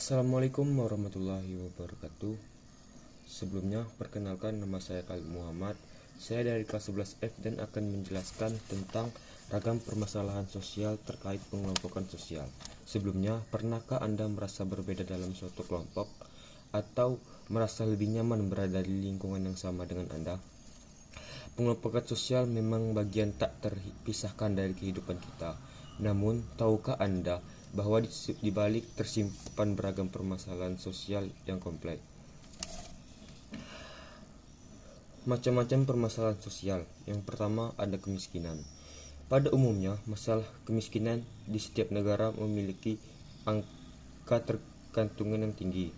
Assalamualaikum warahmatullahi wabarakatuh. Sebelumnya, perkenalkan nama saya Khalid Muhammad. Saya dari kelas 11F dan akan menjelaskan tentang ragam permasalahan sosial terkait pengelompokan sosial. Sebelumnya, pernahkah Anda merasa berbeda dalam suatu kelompok atau merasa lebih nyaman berada di lingkungan yang sama dengan Anda? Pengelompokan sosial memang bagian tak terpisahkan dari kehidupan kita. Namun, tahukah Anda bahwa di balik tersimpan beragam permasalahan sosial yang kompleks? Macam-macam permasalahan sosial. Yang pertama, ada kemiskinan. Pada umumnya, masalah kemiskinan di setiap negara memiliki angka tergantungan yang tinggi.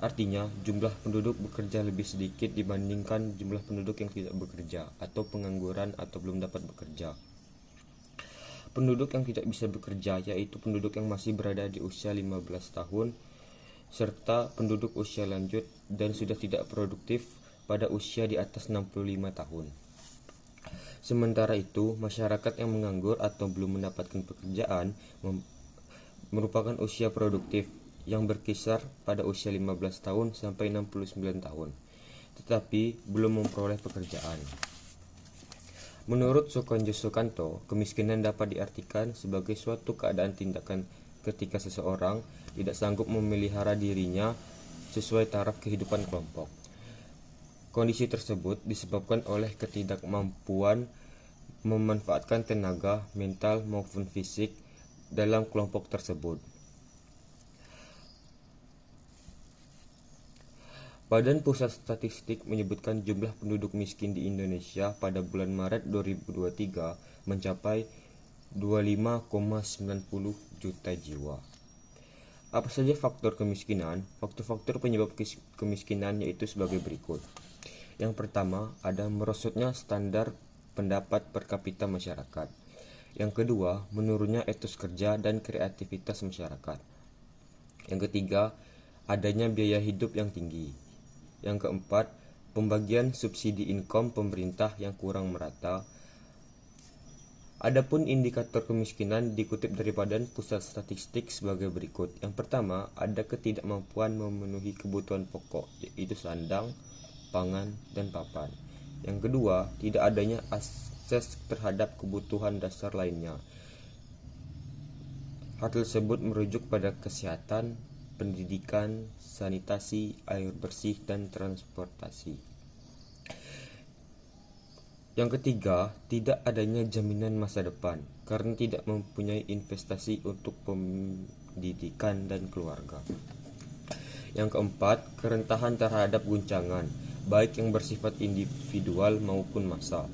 Artinya, jumlah penduduk bekerja lebih sedikit dibandingkan jumlah penduduk yang tidak bekerja atau pengangguran atau belum dapat bekerja. Penduduk yang tidak bisa bekerja yaitu penduduk yang masih berada di usia 15 tahun serta penduduk usia lanjut dan sudah tidak produktif pada usia di atas 65 tahun. Sementara itu, masyarakat yang menganggur atau belum mendapatkan pekerjaan merupakan usia produktif yang berkisar pada usia 15 tahun sampai 69 tahun, tetapi belum memperoleh pekerjaan. Menurut Sukonjo Sukanto, kemiskinan dapat diartikan sebagai suatu keadaan tindakan ketika seseorang tidak sanggup memelihara dirinya sesuai taraf kehidupan kelompok. Kondisi tersebut disebabkan oleh ketidakmampuan memanfaatkan tenaga, mental maupun fisik dalam kelompok tersebut. Badan Pusat Statistik menyebutkan jumlah penduduk miskin di Indonesia pada bulan Maret 2023 mencapai 25,90 juta jiwa. Apa saja faktor kemiskinan? Faktor-faktor penyebab kemiskinan yaitu sebagai berikut. Yang pertama, ada merosotnya standar pendapat per kapita masyarakat. Yang kedua, menurunnya etos kerja dan kreativitas masyarakat. Yang ketiga, adanya biaya hidup yang tinggi. Yang keempat, pembagian subsidi income pemerintah yang kurang merata. Adapun indikator kemiskinan dikutip dari Badan Pusat Statistik sebagai berikut. Yang pertama, ada ketidakmampuan memenuhi kebutuhan pokok, yaitu sandang, pangan, dan papan. Yang kedua, tidak adanya akses terhadap kebutuhan dasar lainnya. Hal tersebut merujuk pada kesehatan, pendidikan, sanitasi, air bersih, dan transportasi. Yang ketiga, tidak adanya jaminan masa depan karena tidak mempunyai investasi untuk pendidikan dan keluarga. Yang keempat, kerentahan terhadap guncangan, baik yang bersifat individual maupun massal.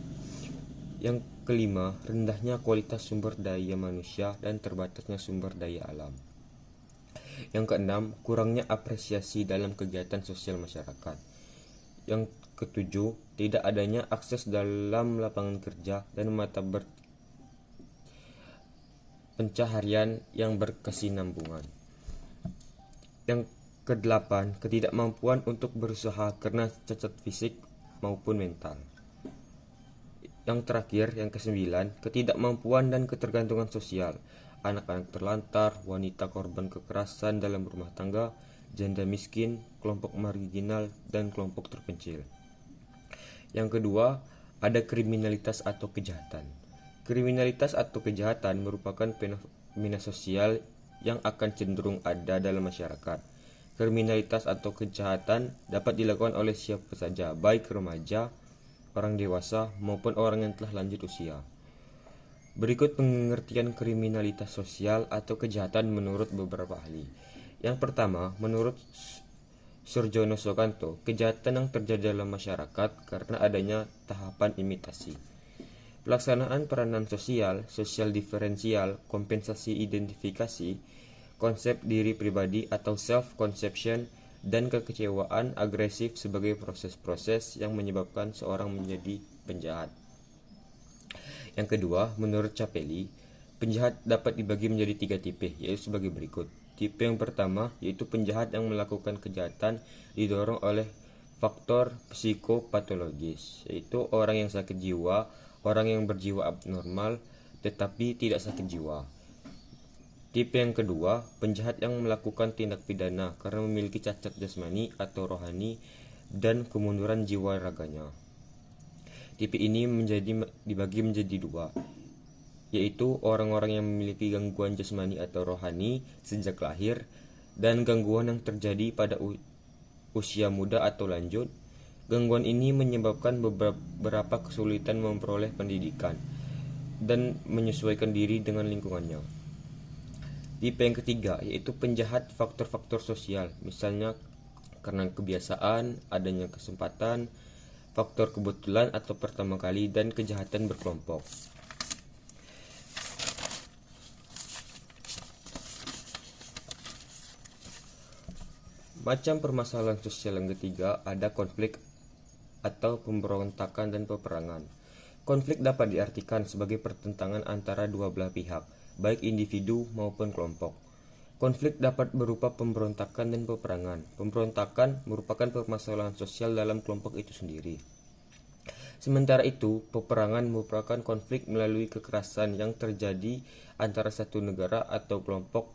Yang kelima, rendahnya kualitas sumber daya manusia dan terbatasnya sumber daya alam. Yang keenam, kurangnya apresiasi dalam kegiatan sosial masyarakat. Yang ketujuh, tidak adanya akses dalam lapangan kerja dan mata pencaharian yang berkesinambungan. Yang kedelapan, ketidakmampuan untuk berusaha karena cacat fisik maupun mental. Yang terakhir, yang kesembilan, ketidakmampuan dan ketergantungan sosial. Anak-anak terlantar, wanita korban kekerasan dalam rumah tangga, janda miskin, kelompok marginal, dan kelompok terpencil. Yang kedua, ada kriminalitas atau kejahatan. Kriminalitas atau kejahatan merupakan fenomena sosial yang akan cenderung ada dalam masyarakat. Kriminalitas atau kejahatan dapat dilakukan oleh siapa saja, baik remaja, orang dewasa, maupun orang yang telah lanjut usia. Berikut pengertian kriminalitas sosial atau kejahatan menurut beberapa ahli. Yang pertama, menurut Surjono Sukanto, kejahatan yang terjadi dalam masyarakat karena adanya tahapan imitasi. Pelaksanaan peranan sosial, sosial diferensial, kompensasi identifikasi, konsep diri pribadi atau self-conception, dan kekecewaan agresif sebagai proses-proses yang menyebabkan seorang menjadi penjahat. Yang kedua, menurut Capelli, penjahat dapat dibagi menjadi 3 tipe, yaitu sebagai berikut. Tipe yang pertama, yaitu penjahat yang melakukan kejahatan didorong oleh faktor psikopatologis, yaitu orang yang sakit jiwa, orang yang berjiwa abnormal, tetapi tidak sakit jiwa. Tipe yang kedua, penjahat yang melakukan tindak pidana karena memiliki cacat jasmani atau rohani dan kemunduran jiwa raganya. Tipe ini dibagi menjadi dua, yaitu orang-orang yang memiliki gangguan jasmani atau rohani sejak lahir dan gangguan yang terjadi pada usia muda atau lanjut. Gangguan ini menyebabkan beberapa kesulitan memperoleh pendidikan dan menyesuaikan diri dengan lingkungannya. Tipe yang ketiga yaitu penjahat faktor-faktor sosial, misalnya karena kebiasaan, adanya kesempatan, faktor kebetulan atau pertama kali, dan kejahatan berkelompok. Macam permasalahan sosial yang ketiga ada konflik atau pemberontakan dan peperangan. Konflik dapat diartikan sebagai pertentangan antara dua belah pihak, baik individu maupun kelompok. Konflik dapat berupa pemberontakan dan peperangan. Pemberontakan merupakan permasalahan sosial dalam kelompok itu sendiri. Sementara itu, peperangan merupakan konflik melalui kekerasan yang terjadi antara satu negara atau kelompok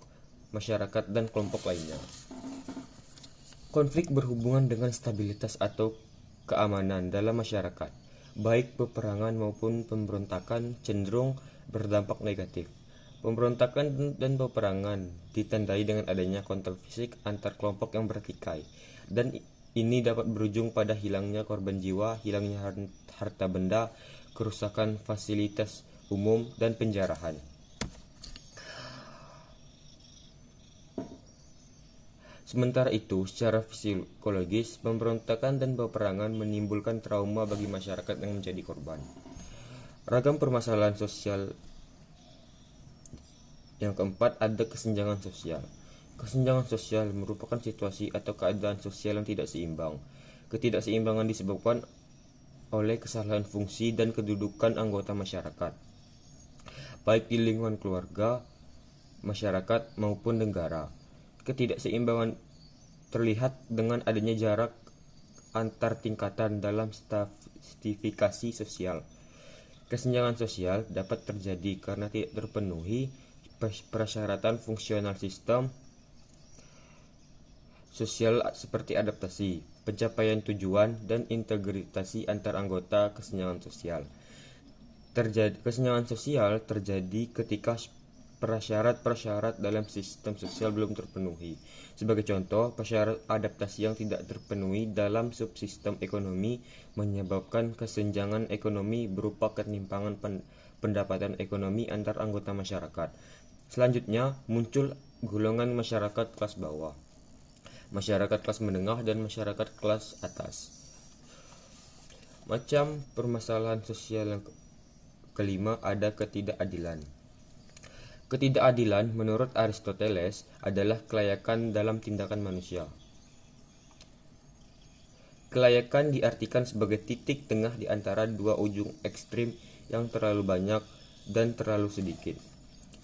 masyarakat dan kelompok lainnya. Konflik berhubungan dengan stabilitas atau keamanan dalam masyarakat. Baik peperangan maupun pemberontakan cenderung berdampak negatif. Pemberontakan dan peperangan ditandai dengan adanya kontak fisik antar kelompok yang bertikai, dan ini dapat berujung pada hilangnya korban jiwa, hilangnya harta benda, kerusakan fasilitas umum, dan penjarahan. Sementara itu, secara psikologis, pemberontakan dan peperangan menimbulkan trauma bagi masyarakat yang menjadi korban. Ragam permasalahan sosial. Yang keempat, ada kesenjangan sosial. Kesenjangan sosial merupakan situasi atau keadaan sosial yang tidak seimbang. Ketidakseimbangan disebabkan oleh kesalahan fungsi dan kedudukan anggota masyarakat, baik di lingkungan keluarga, masyarakat, maupun negara. Ketidakseimbangan terlihat dengan adanya jarak antar tingkatan dalam stratifikasi sosial. Kesenjangan sosial dapat terjadi karena tidak terpenuhi persyaratan fungsional sistem sosial seperti adaptasi, pencapaian tujuan, dan integrasi antar anggota. Kesenjangan sosial terjadi ketika prasyarat-prasyarat dalam sistem sosial belum terpenuhi. Sebagai contoh, prasyarat adaptasi yang tidak terpenuhi dalam subsistem ekonomi menyebabkan kesenjangan ekonomi berupa ketimpangan pendapatan ekonomi antar anggota masyarakat. Selanjutnya, muncul golongan masyarakat kelas bawah, masyarakat kelas menengah, dan masyarakat kelas atas. Macam permasalahan sosial yang kelima ada ketidakadilan. Ketidakadilan menurut Aristoteles adalah kelayakan dalam tindakan manusia. Kelayakan diartikan sebagai titik tengah di antara dua ujung ekstrim yang terlalu banyak dan terlalu sedikit.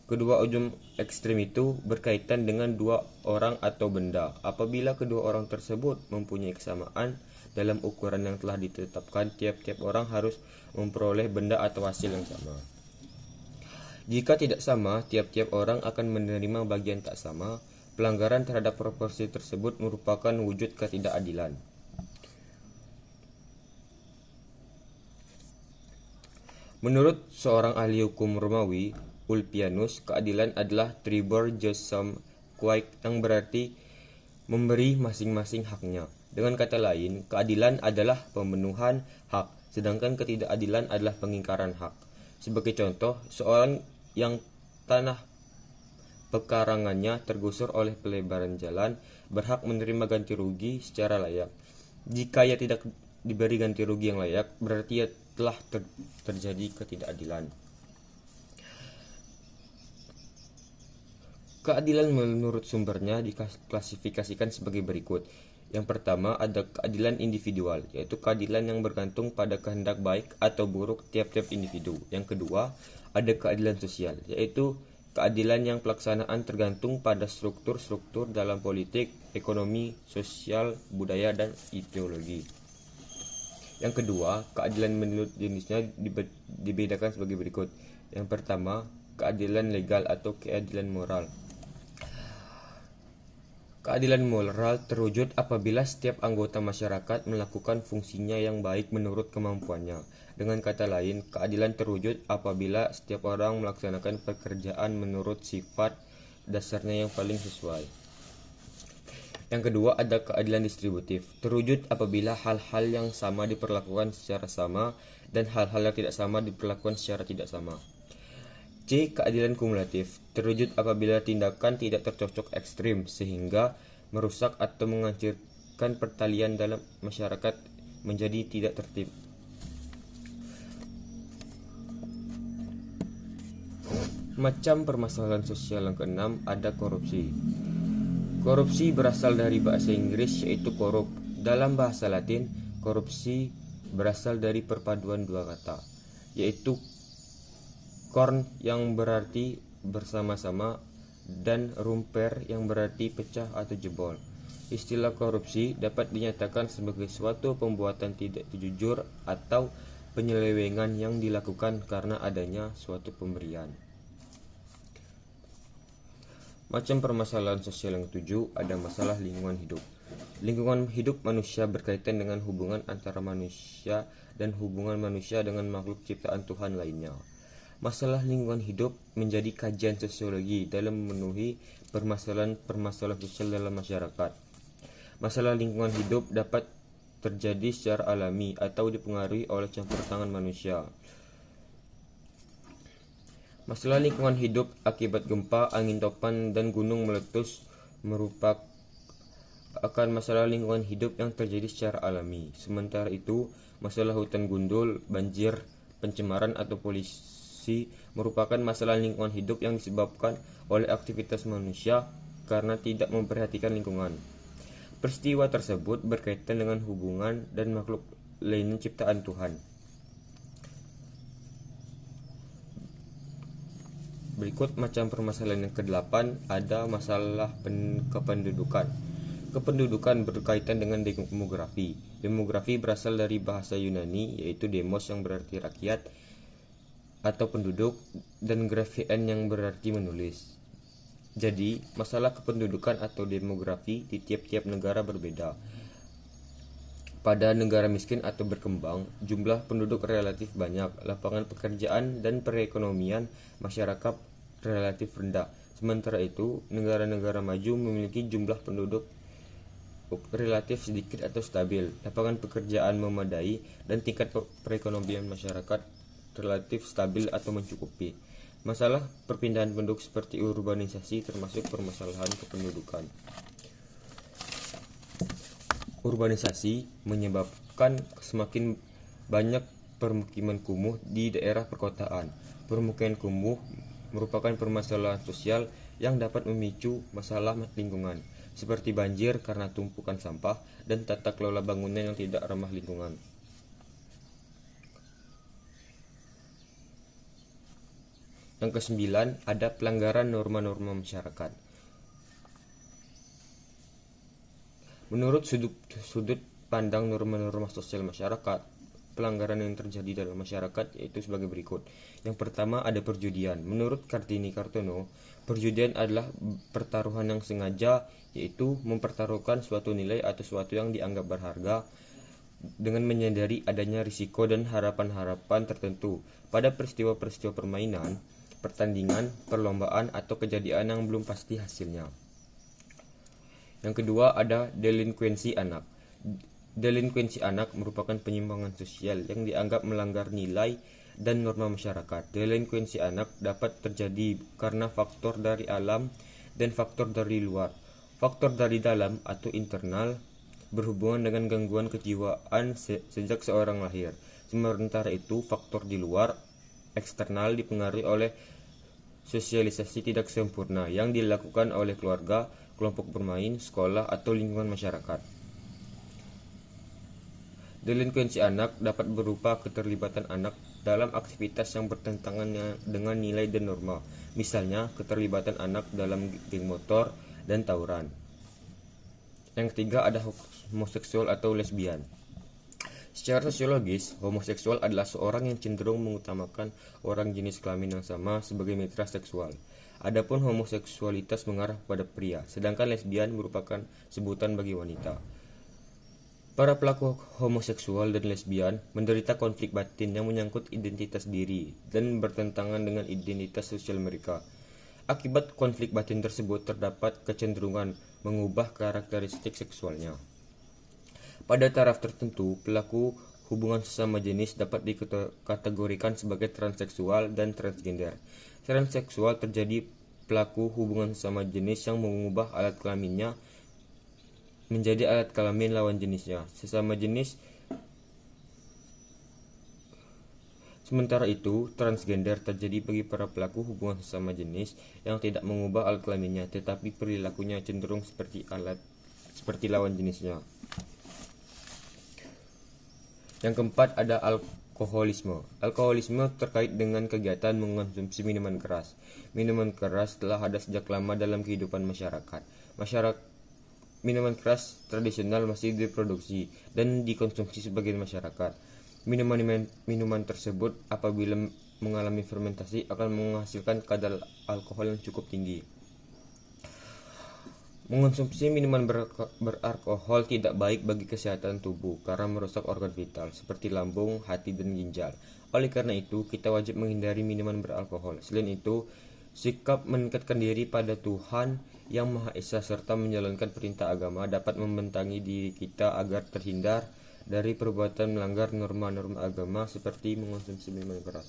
Kedua ujung ekstrim itu berkaitan dengan dua orang atau benda. Apabila kedua orang tersebut mempunyai kesamaan dalam ukuran yang telah ditetapkan, tiap-tiap orang harus memperoleh benda atau hasil yang sama. Jika tidak sama, tiap-tiap orang akan menerima bagian tak sama. Pelanggaran terhadap proporsi tersebut merupakan wujud ketidakadilan. Menurut seorang ahli hukum Romawi, Ulpianus, keadilan adalah tribor justum quae, yang berarti memberi masing-masing haknya. Dengan kata lain, keadilan adalah pemenuhan hak, sedangkan ketidakadilan adalah pengingkaran hak. Sebagai contoh, seorang yang tanah pekarangannya tergusur oleh pelebaran jalan berhak menerima ganti rugi secara layak. Jika ia tidak diberi ganti rugi yang layak, berarti ia telah terjadi ketidakadilan. Keadilan menurut sumbernya diklasifikasikan sebagai berikut. Yang pertama ada keadilan individual, yaitu keadilan yang bergantung pada kehendak baik atau buruk tiap-tiap individu. Yang kedua ada keadilan sosial, yaitu keadilan yang pelaksanaan tergantung pada struktur-struktur dalam politik, ekonomi, sosial, budaya, dan ideologi. Yang kedua, keadilan menurut jenisnya dibedakan sebagai berikut. Yang pertama, keadilan legal atau keadilan moral. Keadilan moral terwujud apabila setiap anggota masyarakat melakukan fungsinya yang baik menurut kemampuannya. Dengan kata lain, keadilan terwujud apabila setiap orang melaksanakan pekerjaan menurut sifat dasarnya yang paling sesuai. Yang kedua ada keadilan distributif. Terwujud apabila hal-hal yang sama diperlakukan secara sama dan hal-hal yang tidak sama diperlakukan secara tidak sama. C. Keadilan kumulatif. Terwujud apabila tindakan tidak tercocok ekstrim sehingga merusak atau menghancurkan pertalian dalam masyarakat menjadi tidak tertib. Macam permasalahan sosial yang keenam ada korupsi. Korupsi berasal dari bahasa Inggris yaitu korup. Dalam bahasa Latin, korupsi berasal dari perpaduan dua kata, yaitu korn yang berarti bersama-sama dan rumper yang berarti pecah atau jebol. Istilah korupsi dapat dinyatakan sebagai suatu pembuatan tidak jujur atau penyelewengan yang dilakukan karena adanya suatu pemberian. Macam permasalahan sosial yang ketujuh ada masalah lingkungan hidup. Lingkungan hidup manusia berkaitan dengan hubungan antara manusia dan hubungan manusia dengan makhluk ciptaan Tuhan lainnya. Masalah lingkungan hidup menjadi kajian sosiologi dalam memenuhi permasalahan-permasalahan sosial dalam masyarakat. Masalah lingkungan hidup dapat terjadi secara alami atau dipengaruhi oleh campur tangan manusia. Masalah lingkungan hidup akibat gempa, angin topan, dan gunung meletus merupakan masalah lingkungan hidup yang terjadi secara alami. Sementara itu, masalah hutan gundul, banjir, pencemaran atau polusi merupakan masalah lingkungan hidup yang disebabkan oleh aktivitas manusia karena tidak memperhatikan lingkungan. Peristiwa tersebut berkaitan dengan hubungan dan makhluk lainnya ciptaan Tuhan. Berikut macam permasalahan yang ke-8 ada masalah kependudukan. Kependudukan berkaitan dengan demografi. Demografi berasal dari bahasa Yunani yaitu demos yang berarti rakyat atau penduduk dan grafien yang berarti menulis. Jadi, masalah kependudukan atau demografi di tiap-tiap negara berbeda. Pada negara miskin atau berkembang, jumlah penduduk relatif banyak, lapangan pekerjaan dan perekonomian masyarakat relatif rendah. Sementara itu, negara-negara maju memiliki jumlah penduduk relatif sedikit atau stabil, lapangan pekerjaan memadai, dan tingkat perekonomian masyarakat relatif stabil atau mencukupi. Masalah perpindahan penduduk seperti urbanisasi termasuk permasalahan kependudukan. Urbanisasi menyebabkan semakin banyak permukiman kumuh di daerah perkotaan. Permukiman kumuh merupakan permasalahan sosial yang dapat memicu masalah lingkungan, seperti banjir karena tumpukan sampah dan tata kelola bangunan yang tidak ramah lingkungan. Yang ke-9 ada pelanggaran norma-norma masyarakat. Menurut sudut pandang norma-norma sosial masyarakat, pelanggaran yang terjadi dalam masyarakat yaitu sebagai berikut. Yang pertama ada perjudian. Menurut Kartini Kartono, perjudian adalah pertaruhan yang sengaja, yaitu mempertaruhkan suatu nilai atau suatu yang dianggap berharga dengan menyadari adanya risiko dan harapan-harapan tertentu pada peristiwa-peristiwa permainan, pertandingan, perlombaan, atau kejadian yang belum pasti hasilnya. Yang kedua ada delinkuensi anak. Delinkuensi anak merupakan penyimpangan sosial yang dianggap melanggar nilai dan norma masyarakat. Delinkuensi anak dapat terjadi karena faktor dari alam dan faktor dari luar. Faktor dari dalam atau internal berhubungan dengan gangguan kejiwaan sejak seorang lahir. Sementara itu, faktor di luar eksternal dipengaruhi oleh sosialisasi tidak sempurna yang dilakukan oleh keluarga, kelompok bermain, sekolah, atau lingkungan masyarakat. Delinkuensi anak dapat berupa keterlibatan anak dalam aktivitas yang bertentangan dengan nilai dan norma, misalnya keterlibatan anak dalam geng motor dan tawuran. Yang ketiga ada homoseksual atau lesbian. Secara sosiologis, homoseksual adalah seorang yang cenderung mengutamakan orang jenis kelamin yang sama sebagai mitra seksual. Adapun homoseksualitas mengarah pada pria, sedangkan lesbian merupakan sebutan bagi wanita. Para pelaku homoseksual dan lesbian menderita konflik batin yang menyangkut identitas diri dan bertentangan dengan identitas sosial mereka. Akibat konflik batin tersebut terdapat kecenderungan mengubah karakteristik seksualnya. Pada taraf tertentu, pelaku hubungan sesama jenis dapat dikategorikan sebagai transseksual dan transgender. Transseksual terjadi pelaku hubungan sesama jenis yang mengubah alat kelaminnya menjadi alat kelamin lawan jenisnya, sesama jenis. Sementara itu, transgender terjadi bagi para pelaku hubungan sesama jenis yang tidak mengubah alat kelaminnya, tetapi perilakunya cenderung seperti lawan jenisnya. Yang keempat ada alkoholisme. Alkoholisme terkait dengan kegiatan mengonsumsi minuman keras. Minuman keras telah ada sejak lama dalam kehidupan masyarakat. Minuman keras tradisional masih diproduksi dan dikonsumsi sebagian masyarakat. Minuman tersebut apabila mengalami fermentasi akan menghasilkan kadar alkohol yang cukup tinggi. Mengonsumsi minuman beralkohol tidak baik bagi kesehatan tubuh karena merusak organ vital seperti lambung, hati, dan ginjal. Oleh karena itu, kita wajib menghindari minuman beralkohol. Selain itu, sikap meningkatkan diri pada Tuhan Yang Maha Esa serta menjalankan perintah agama dapat membentangi diri kita agar terhindar dari perbuatan melanggar norma-norma agama seperti mengonsumsi minuman keras.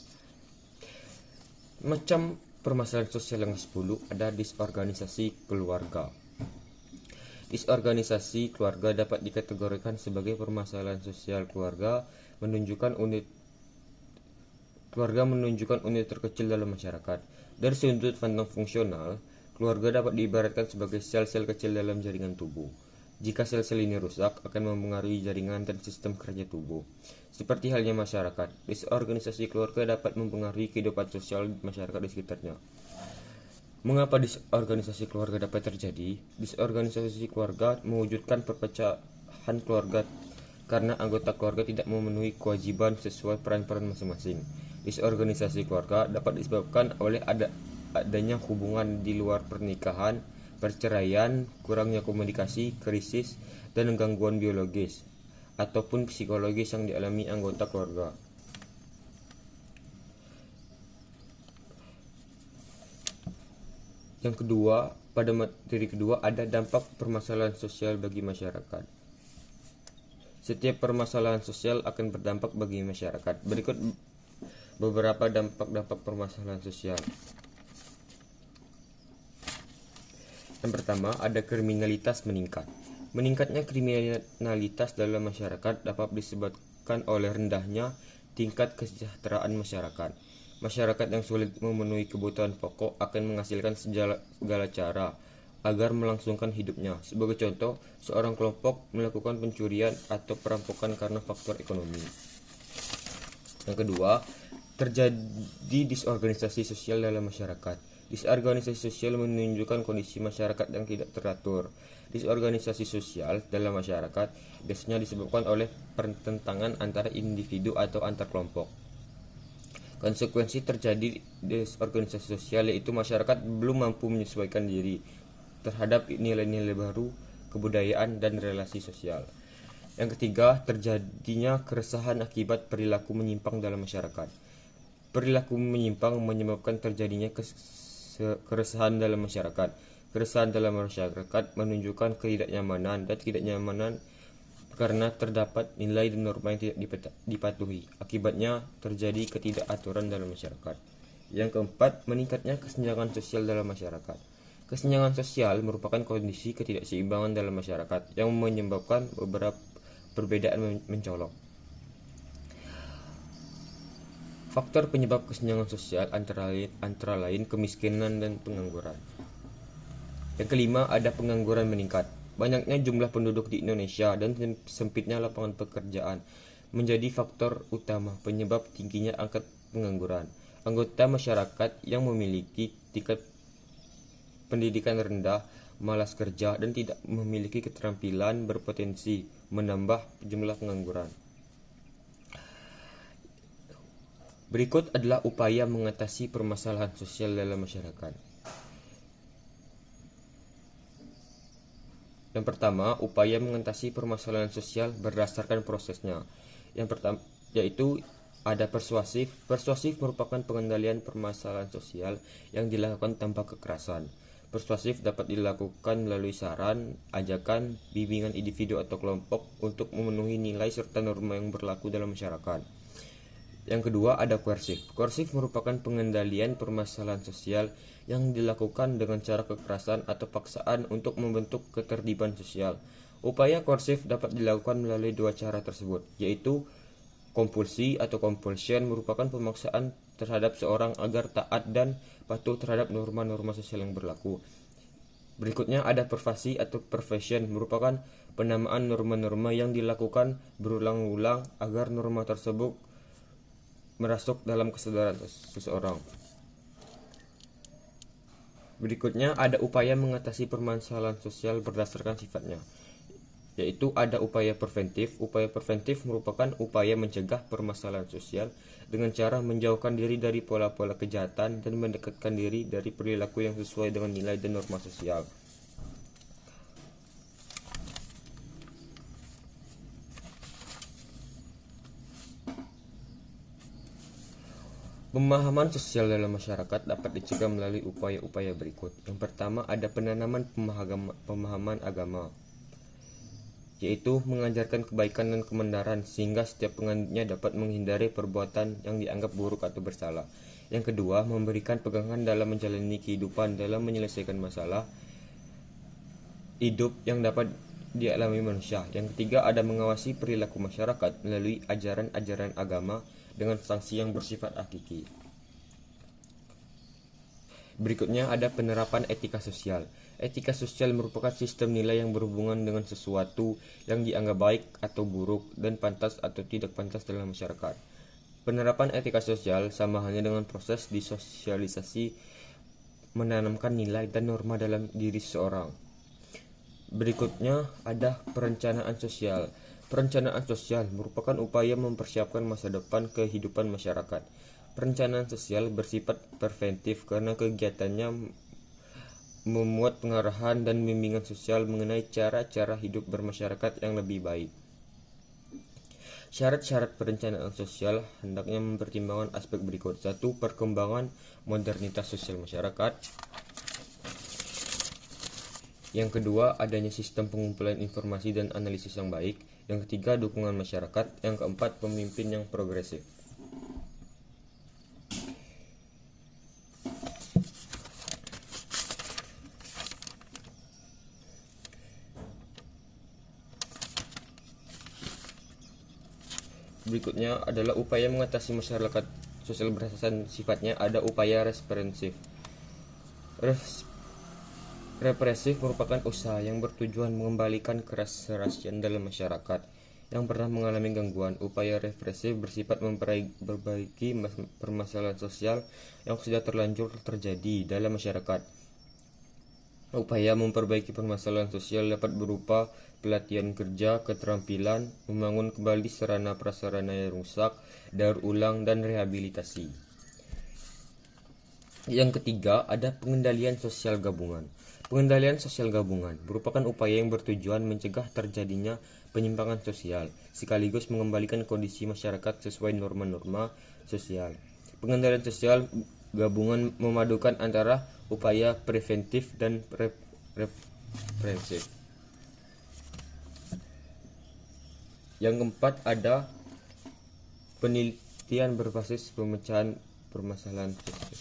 Macam permasalahan sosial yang ke-10 ada disorganisasi keluarga. Disorganisasi keluarga dapat dikategorikan sebagai permasalahan sosial keluarga menunjukkan unit terkecil dalam masyarakat. Dari sudut pandang fungsional, keluarga dapat diibaratkan sebagai sel-sel kecil dalam jaringan tubuh. Jika sel-sel ini rusak, akan mempengaruhi jaringan dan sistem kerja tubuh. Seperti halnya masyarakat, disorganisasi keluarga dapat mempengaruhi kehidupan sosial masyarakat di sekitarnya. Mengapa disorganisasi keluarga dapat terjadi? Disorganisasi keluarga mewujudkan perpecahan keluarga karena anggota keluarga tidak memenuhi kewajiban sesuai peran-peran masing-masing. Disorganisasi keluarga dapat disebabkan oleh adanya hubungan di luar pernikahan, perceraian, kurangnya komunikasi, krisis, dan gangguan biologis ataupun psikologis yang dialami anggota keluarga. Yang kedua, pada materi kedua ada dampak permasalahan sosial bagi masyarakat. Setiap permasalahan sosial akan berdampak bagi masyarakat. Berikut beberapa dampak-dampak permasalahan sosial. Yang pertama, ada kriminalitas meningkat. Meningkatnya kriminalitas dalam masyarakat dapat disebabkan oleh rendahnya tingkat kesejahteraan masyarakat. Masyarakat yang sulit memenuhi kebutuhan pokok akan menghasilkan segala cara agar melangsungkan hidupnya. Sebagai contoh, seorang kelompok melakukan pencurian atau perampokan karena faktor ekonomi. Yang kedua, terjadi disorganisasi sosial dalam masyarakat. Disorganisasi sosial menunjukkan kondisi masyarakat yang tidak teratur. Disorganisasi sosial dalam masyarakat biasanya disebabkan oleh pertentangan antara individu atau antar kelompok. Konsekuensi terjadi disorganisasi sosial yaitu masyarakat belum mampu menyesuaikan diri terhadap nilai-nilai baru, kebudayaan, dan relasi sosial. Yang ketiga, terjadinya keresahan akibat perilaku menyimpang dalam masyarakat. Perilaku menyimpang menyebabkan terjadinya keresahan dalam masyarakat. Keresahan dalam masyarakat menunjukkan ketidaknyamanan dan ketidaknyamanan karena terdapat nilai dan norma yang tidak dipatuhi. Akibatnya terjadi ketidakaturan dalam masyarakat. Yang keempat, meningkatnya kesenjangan sosial dalam masyarakat. Kesenjangan sosial merupakan kondisi ketidakseimbangan dalam masyarakat yang menyebabkan beberapa perbedaan mencolok. Faktor penyebab kesenjangan sosial antara lain kemiskinan dan pengangguran. Yang kelima, ada pengangguran meningkat. Banyaknya jumlah penduduk di Indonesia dan sempitnya lapangan pekerjaan menjadi faktor utama penyebab tingginya angka pengangguran. Anggota masyarakat yang memiliki tingkat pendidikan rendah, malas kerja, dan tidak memiliki keterampilan berpotensi menambah jumlah pengangguran. Berikut adalah upaya mengatasi permasalahan sosial dalam masyarakat. Yang pertama, upaya mengatasi permasalahan sosial berdasarkan prosesnya. Yang pertama yaitu ada persuasif. Persuasif merupakan pengendalian permasalahan sosial yang dilakukan tanpa kekerasan. Persuasif dapat dilakukan melalui saran, ajakan, bimbingan individu atau kelompok untuk memenuhi nilai serta norma yang berlaku dalam masyarakat. Yang kedua ada koersif. Koersif merupakan pengendalian permasalahan sosial yang dilakukan dengan cara kekerasan atau paksaan untuk membentuk ketertiban sosial. Upaya koersif dapat dilakukan melalui dua cara tersebut, yaitu kompulsi atau compulsion merupakan pemaksaan terhadap seorang agar taat dan patuh terhadap norma-norma sosial yang berlaku. Berikutnya ada pervasi atau persuasion merupakan penamaan norma-norma yang dilakukan berulang-ulang agar norma tersebut merasuk dalam kesadaran seseorang. Berikutnya ada upaya mengatasi permasalahan sosial berdasarkan sifatnya, yaitu ada upaya preventif. Upaya preventif merupakan upaya mencegah permasalahan sosial dengan cara menjauhkan diri dari pola-pola kejahatan dan mendekatkan diri dari perilaku yang sesuai dengan nilai dan norma sosial. Pemahaman sosial dalam masyarakat dapat dicegah melalui upaya-upaya berikut. Yang pertama ada penanaman pemahaman agama, yaitu mengajarkan kebaikan dan kebenaran sehingga setiap penganutnya dapat menghindari perbuatan yang dianggap buruk atau bersalah. Yang kedua, memberikan pegangan dalam menjalani kehidupan dalam menyelesaikan masalah hidup yang dapat dialami manusia. Yang ketiga, ada mengawasi perilaku masyarakat melalui ajaran-ajaran agama dengan sanksi yang bersifat hakiki. Berikutnya ada penerapan etika sosial. Etika sosial merupakan sistem nilai yang berhubungan dengan sesuatu yang dianggap baik atau buruk dan pantas atau tidak pantas dalam masyarakat. Penerapan etika sosial sama halnya dengan proses disosialisasi menanamkan nilai dan norma dalam diri seseorang. Berikutnya ada perencanaan sosial. Perencanaan sosial merupakan upaya mempersiapkan masa depan kehidupan masyarakat. Perencanaan sosial bersifat preventif karena kegiatannya memuat pengarahan dan bimbingan sosial mengenai cara-cara hidup bermasyarakat yang lebih baik. Syarat-syarat perencanaan sosial hendaknya mempertimbangkan aspek berikut. 1. Perkembangan modernitas sosial masyarakat. Yang kedua, adanya sistem pengumpulan informasi dan analisis yang baik. Yang ketiga, dukungan masyarakat. Yang keempat, pemimpin yang progresif. Berikutnya adalah upaya mengatasi masyarakat sosial berdasarkan sifatnya. Ada upaya represif. Represif merupakan usaha yang bertujuan mengembalikan kerasaan dalam masyarakat yang pernah mengalami gangguan. Upaya represif bersifat memperbaiki permasalahan sosial yang sudah terlanjur terjadi dalam masyarakat. Upaya memperbaiki permasalahan sosial dapat berupa pelatihan kerja, keterampilan, membangun kembali sarana prasarana yang rusak, daur ulang, dan rehabilitasi. Yang ketiga, ada pengendalian sosial gabungan. Pengendalian sosial gabungan merupakan upaya yang bertujuan mencegah terjadinya penyimpangan sosial, sekaligus mengembalikan kondisi masyarakat sesuai norma-norma sosial. Pengendalian sosial gabungan memadukan antara upaya preventif dan represif. Yang keempat ada penelitian berbasis pemecahan permasalahan sosial.